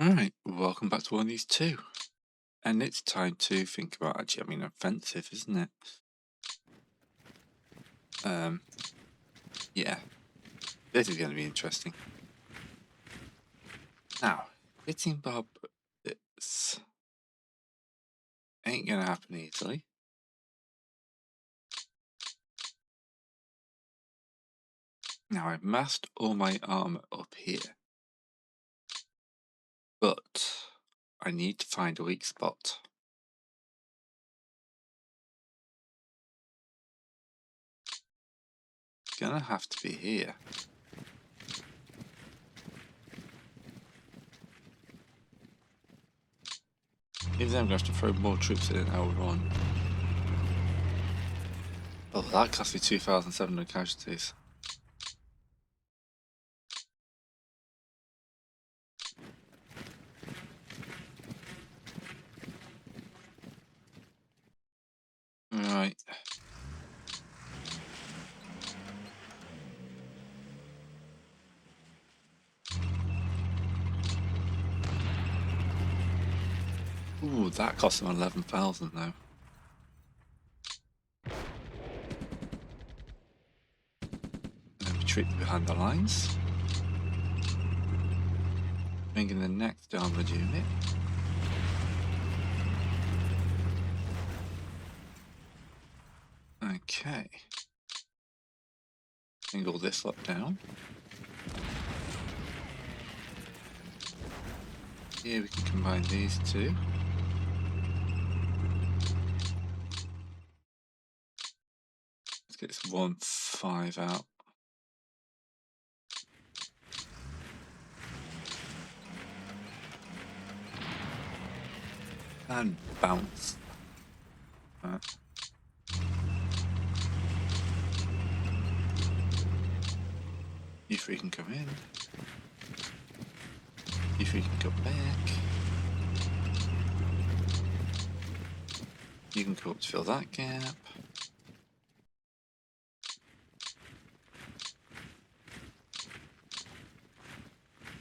Alright, welcome back to one of these two. And it's time to think about offensive, isn't it? Yeah. This is going to be interesting. Now, hitting Bob this ain't going to happen easily. Now, I've masked all my armor up here. But I need to find a weak spot. It's gonna have to be here. Even then I'm gonna have to throw more troops in and outrun. Oh, that cost me 2,700 casualties. Right. Ooh, that cost them 11,000 though. And retreat behind the lines. Bring in the next armored unit. Okay. Angle this lot down. Here we can combine these two. Let's get this 1-5 out. And bounce. Right. You three can come in. You three can go back. You can go up to fill that gap.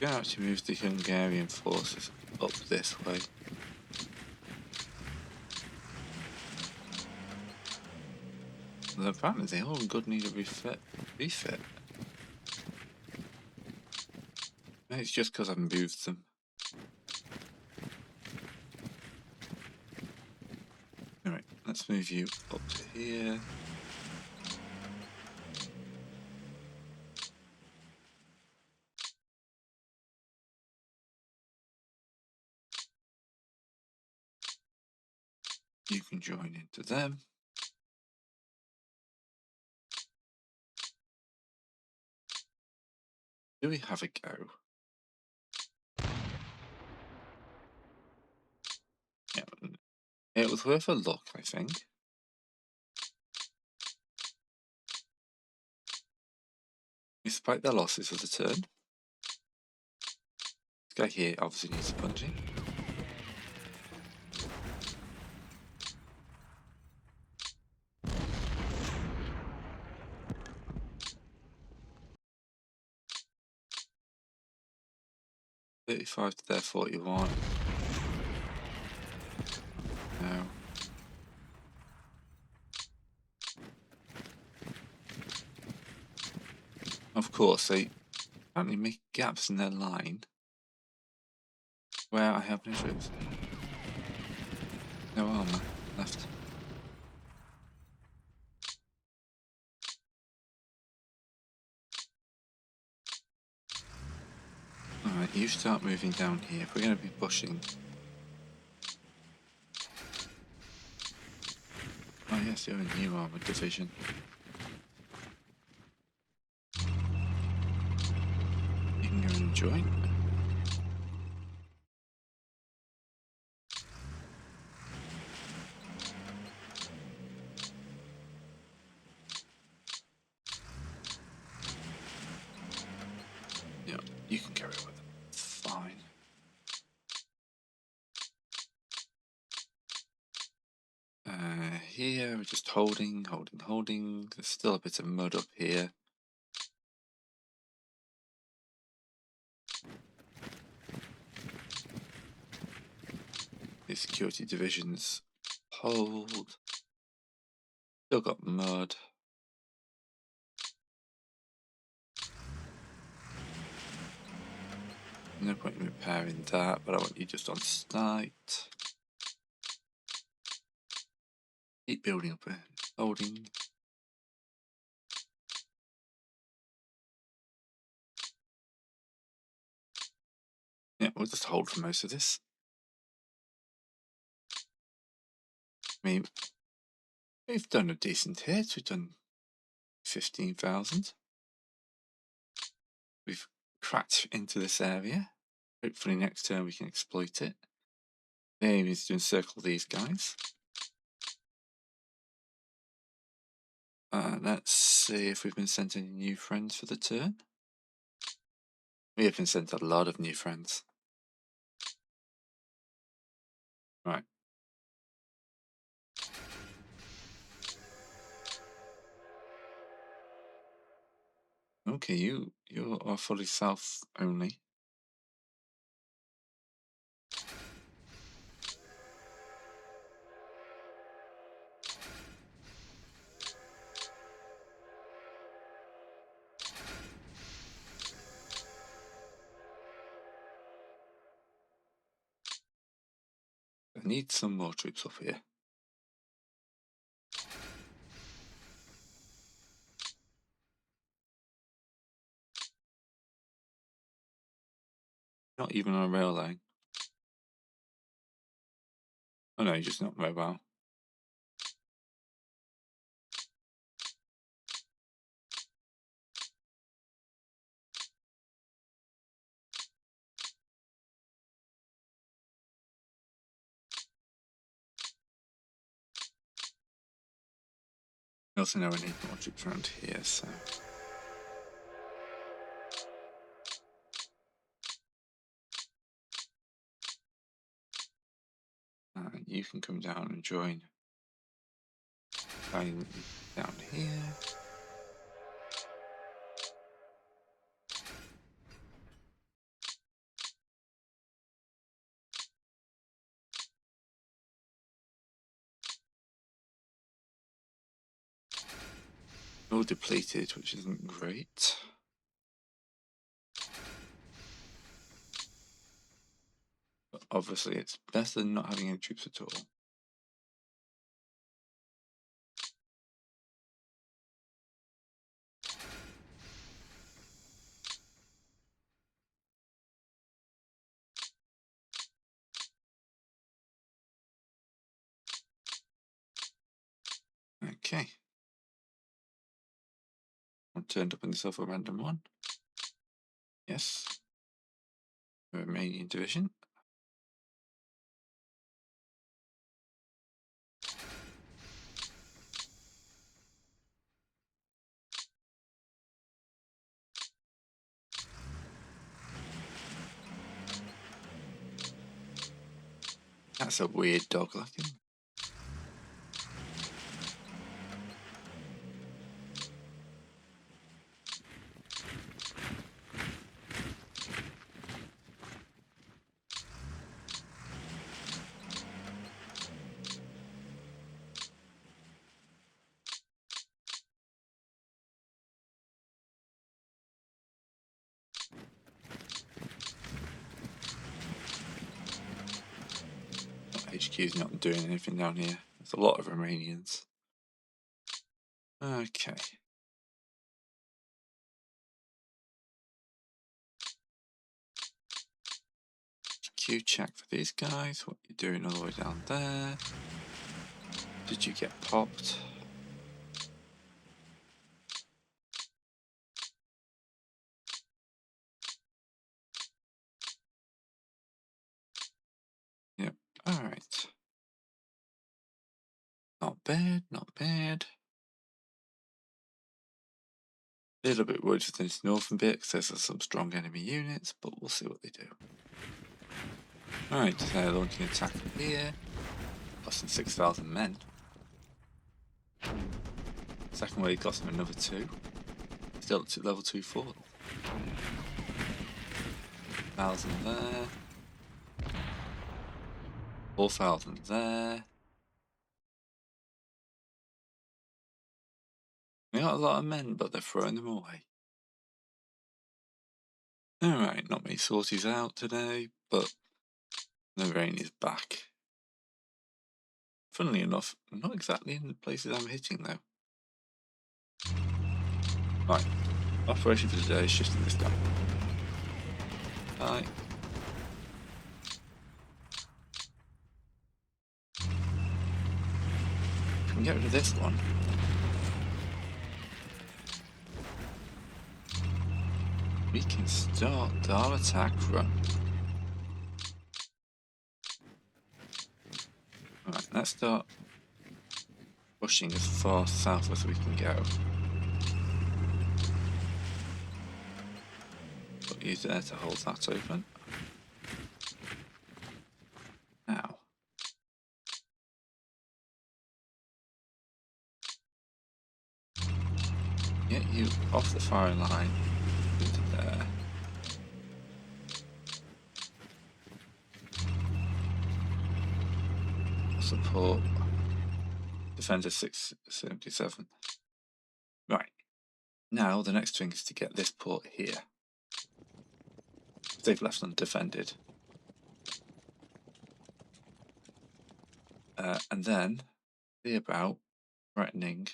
We're going to actually move the Hungarian forces up this way. Well, apparently they all good need a refit. Maybe it's just because I've moved them. Alright, let's move you up to here. You can join into them. Do we have a go? Yeah, it was worth a look, I think. Despite their losses of the turn. This guy here obviously needs a punching. $35 to their 41. No. Of course, they apparently make gaps in their line where I have no troops. No armor left. Alright, you start moving down here. If we're going to be pushing. Oh yes, you're a new armored division. You can go and join. Yeah, you can carry with it. It's fine. Here we're just holding. There's still a bit of mud up here. security divisions hold. Still got mud. No point in repairing that, but I want you just on site. Keep building up a holding. Yeah, we'll just hold for most of this. I mean, we've done a decent hit. We've done 15,000. We've cracked into this area. Hopefully next turn we can exploit it. The aim is to encircle these guys. Let's see if we've been sent any new friends for the turn. We have been sent a lot of new friends. Right. Okay, you are fully south only. I need some more troops up here. Not even on a rail line. Oh no, you're just not mobile. I also know I need more troops around here, so... you can come down and join. Down here. All depleted, which isn't great. But obviously it's better than not having any troops at all. Okay. I turned up in this a random one. Yes. Romanian division. That's a weird dog looking. HQ's not doing anything down here. There's a lot of Romanians. Okay. HQ check for these guys. What you doing all the way down there? Did you get popped? Yep. Alright. Not bad, not bad. A little bit worried for this northern bit because there's some strong enemy units, but we'll see what they do. Alright, so they're launching an attack from here. Plus than 6,000 men. Second wave got them another 2. Still up to level 2 fort. 1,000 there. 4,000 there. We got a lot of men, but they're throwing them away. Alright, not many sorties out today, but the rain is back. Funnily enough, not exactly in the places I'm hitting though. Right, operation for today is shifting this guy. Right. We can get rid of this one. We can start our attack run. Alright, let's start pushing as far south as we can go. Put you there to hold that open. Now. Get you off the firing line into there. Support Defender 677. Right. Now the next thing is to get this port here. They've left undefended. And then see about threatening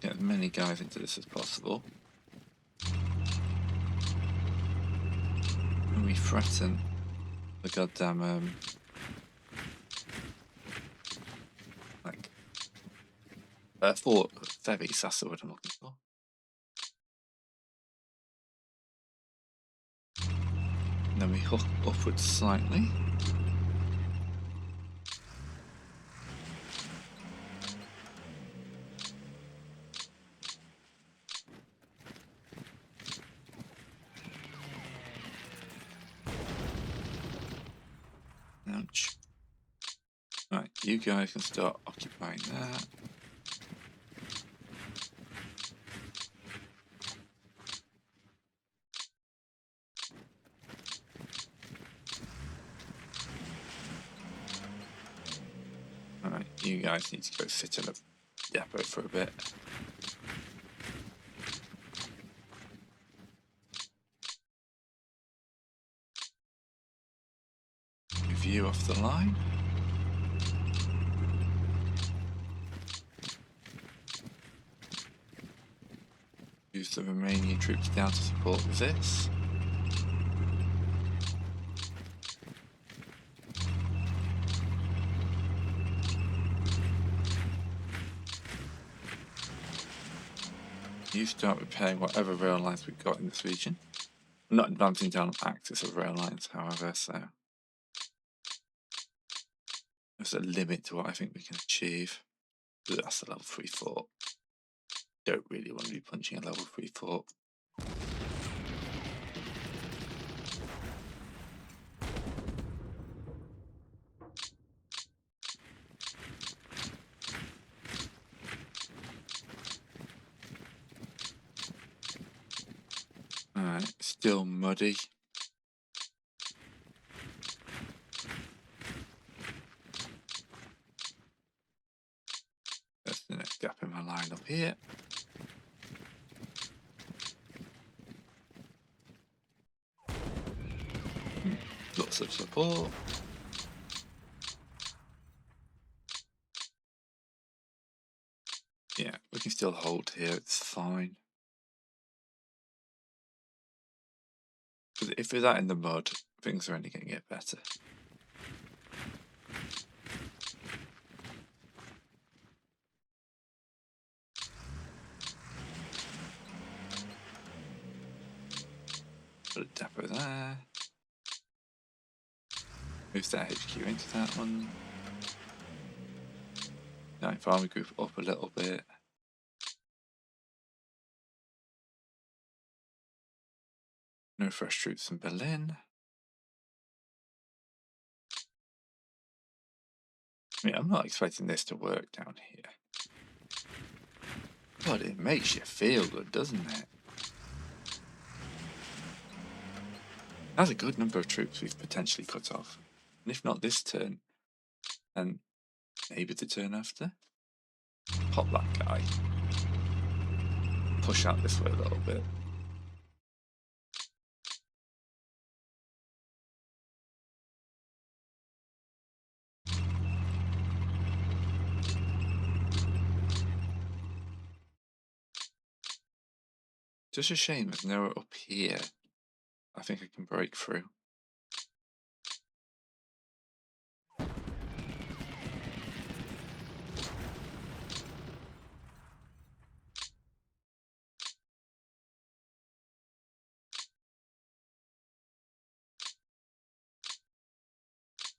get as many guys into this as possible. And we threaten the goddamn fort ferries, that's the word I'm looking for. And then we hook upwards slightly. Ouch. Right, you guys can start occupying that. Alright, you guys need to go sit in a depot for a bit. Move you off the line. Use the Romanian troops down to support this. You start repairing whatever rail lines we've got in this region. I'm not advancing down axis of rail lines, however, so there's a limit to what I think we can achieve. But that's a level 3 fort. Don't really want to be punching a level 3 fort. Alright, still muddy. That's the next gap in my line up here. Lots of support. Yeah, we can still hold here, it's fine. Because if we're that in the mud, things are only going to get better. Put a depot there. Move that HQ into that one. Now farm group up a little bit. No fresh troops in Berlin. I mean, I'm not expecting this to work down here. God, it makes you feel good, doesn't it? That's a good number of troops we've potentially cut off. And if not this turn, then maybe the turn after. Pop that guy. Push out this way a little bit. Just a shame there's nowhere up here. I think I can break through.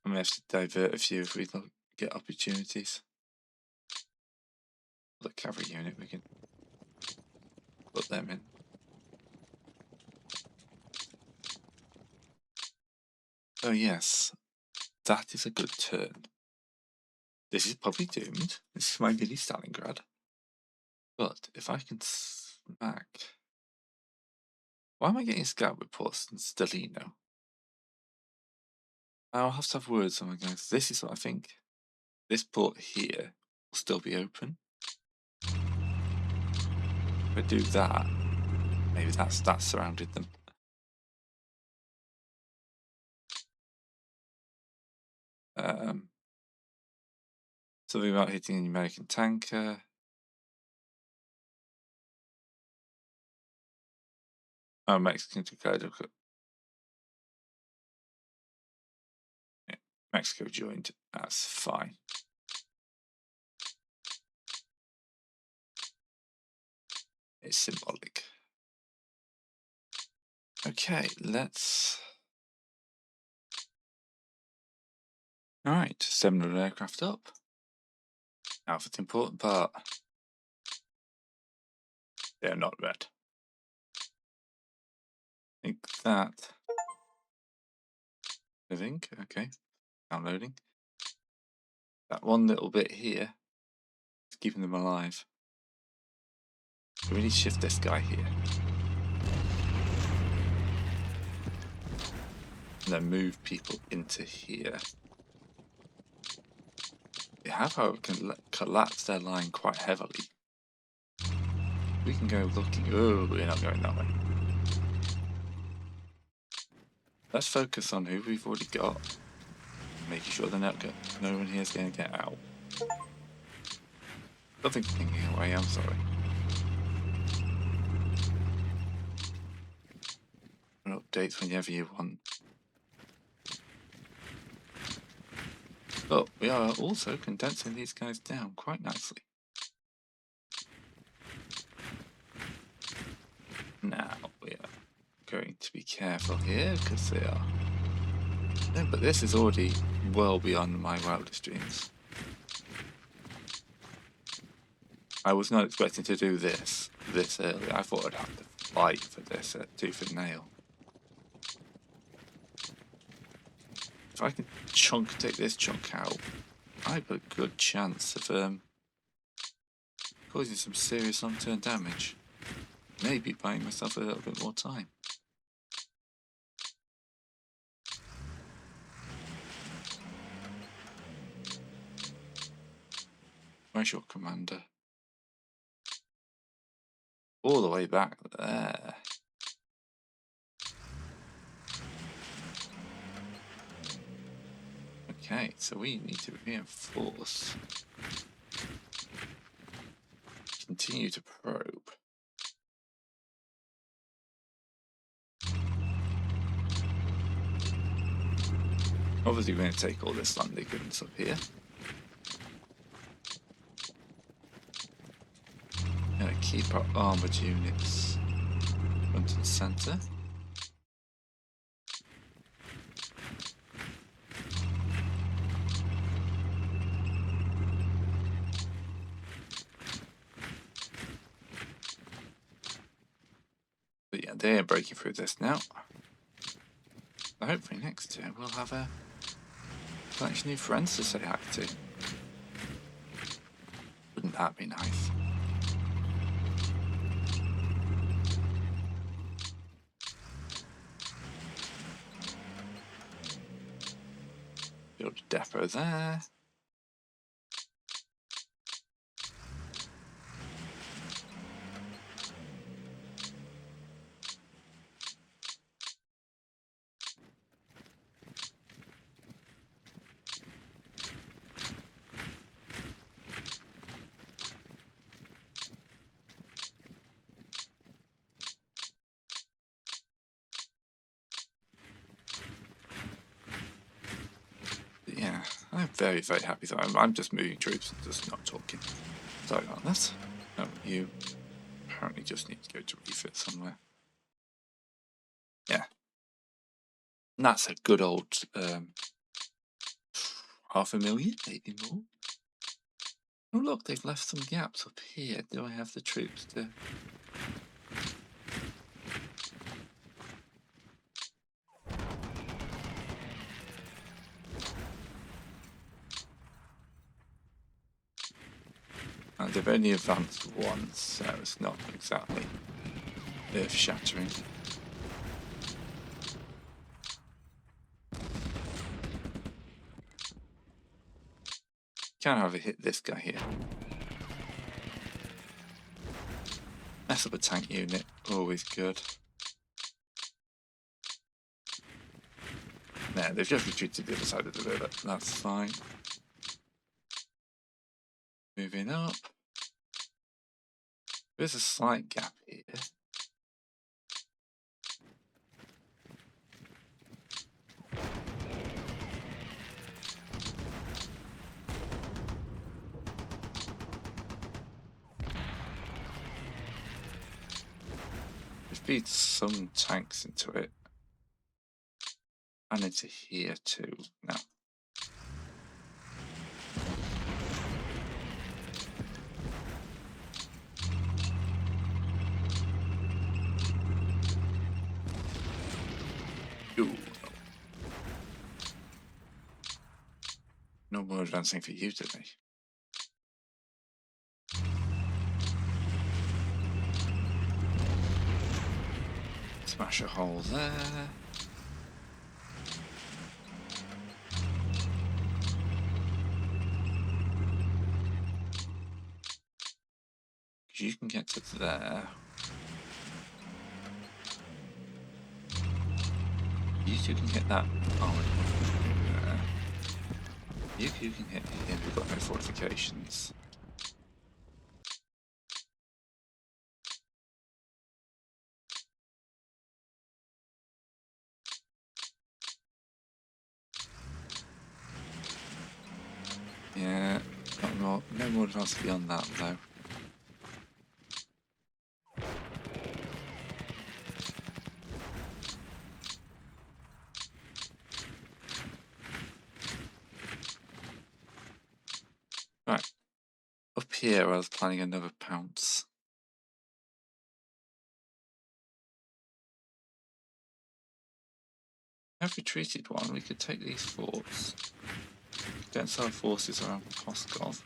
I may have to divert a few if we get opportunities. The cavalry unit, we can put them in. Oh yes, that is a good turn. This is probably doomed. This is my mini Stalingrad. But if I can smack... Why am I getting scout reports in Stelino? I'll have to have words with my guys. This is what I think. This port here will still be open. If I do that, maybe that's surrounded them. Something about hitting an American tanker. Oh, Mexican to yeah, Mexico joined. That's fine. It's symbolic. Okay, let's... Alright, 700 aircraft up. Now for the important part. They're not red. I think that... Living, okay. Downloading. That one little bit here is keeping them alive. We need to shift this guy here. And then move people into here. They have, however, collapsed their line quite heavily. We can go looking. Oh, we're not going that way. Let's focus on who we've already got. Making sure no one here is going to get out. Nothing's thinking away, I'm sorry. Updates whenever you want. But we are also condensing these guys down quite nicely. Now we are going to be careful here because they are... No, but this is already well beyond my wildest dreams. I was not expecting to do this early. I thought I'd have to fight for this at tooth and nail. If I can take this chunk out, I have a good chance of causing some serious long-term damage. Maybe buying myself a little bit more time. Where's your commander? All the way back there. Okay, so we need to reinforce. Continue to probe. Obviously, we're going to take all this landing goods up here. Going to keep our armoured units front and centre. But yeah, they're breaking through this now. So hopefully next turn we'll have a bunch of new friends to say hi to. Wouldn't that be nice? Build a depot there. Yeah, I'm very, very happy. So I'm just moving troops and just not talking. Sorry about that. Oh, you apparently just need to go to refit somewhere. Yeah. And that's a good old 500,000, maybe more. Oh look, they've left some gaps up here. Do I have the troops to... they've only advanced once, so it's not exactly earth-shattering. Can't have a hit this guy here. Mess up a tank unit, always good. Nah, they've just retreated to the other side of the river. That's fine. Moving up. There's a slight gap here. Feed some tanks into it. And into here too. Now. Ooh. No more advancing for you today. Smash a hole there. You can get to there. You two can hit that. Oh, you can hit him. We've got no fortifications. Yeah, no more advance beyond that though. Right. Up here I was planning another pounce. I've retreated one, we could take these forts. Against our forces around Pskov.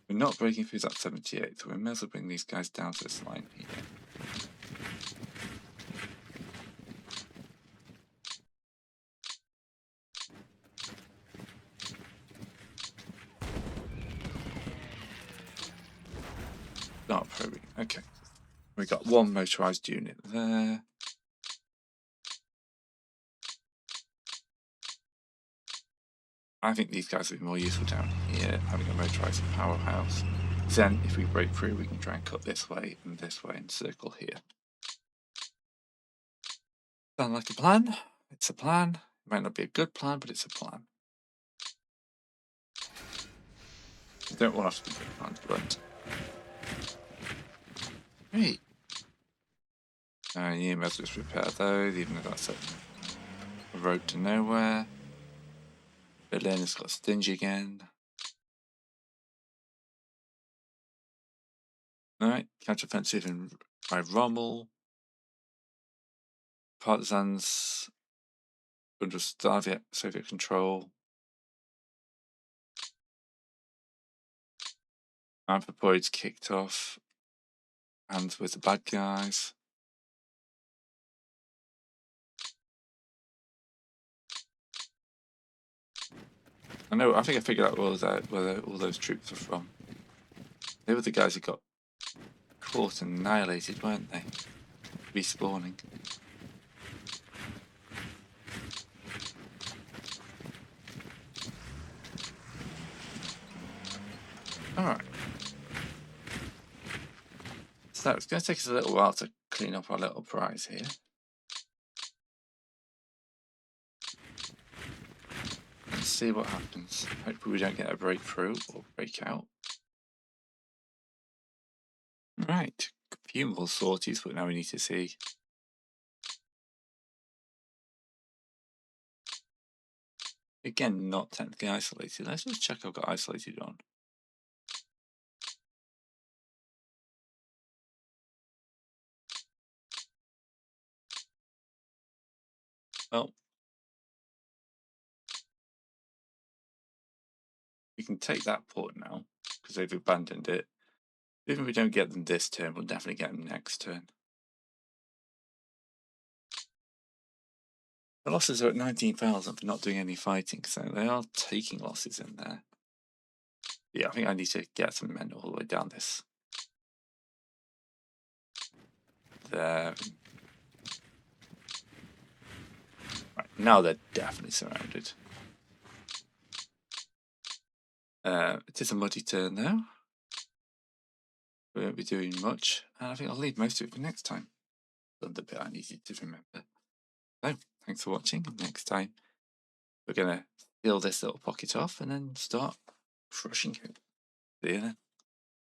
We're not breaking through that 78, so we may as well bring these guys down to this line here. Not probing. Okay. We got one motorized unit there. I think these guys would be more useful down here, having a motorized powerhouse. Then, if we break through, we can try and cut this way and circle here. Sound like a plan? It's a plan. It might not be a good plan, but it's a plan. You don't want us to be good plans, but... Hey! You must just repair those, even though that's a road to nowhere. Berlin has got stingy again. Alright, counteroffensive by Rommel. Partisans under Soviet control. Anthropoids kicked off. Hands with the bad guys. I think I figured out where all those troops were from. They were the guys who got caught and annihilated, weren't they? Respawning. Alright. So it's going to take us a little while to clean up our little prize here. Let's see what happens. Hopefully we don't get a breakthrough or breakout. Right, a few more sorties, but now we need to see. Again, not technically isolated. Let's just check I've got isolated on. Well, we can take that port now, because they've abandoned it. Even if we don't get them this turn, we'll definitely get them next turn. The losses are at 19,000 for not doing any fighting, so they are taking losses in there. Yeah, I think I need to get some men all the way down this. There. Right, now they're definitely surrounded. It is a muddy turn now. We won't be doing much, and I think I'll leave most of it for next time. The bit I needed to remember. So, thanks for watching, and next time we're going to seal this little pocket off and then start crushing it. See you then.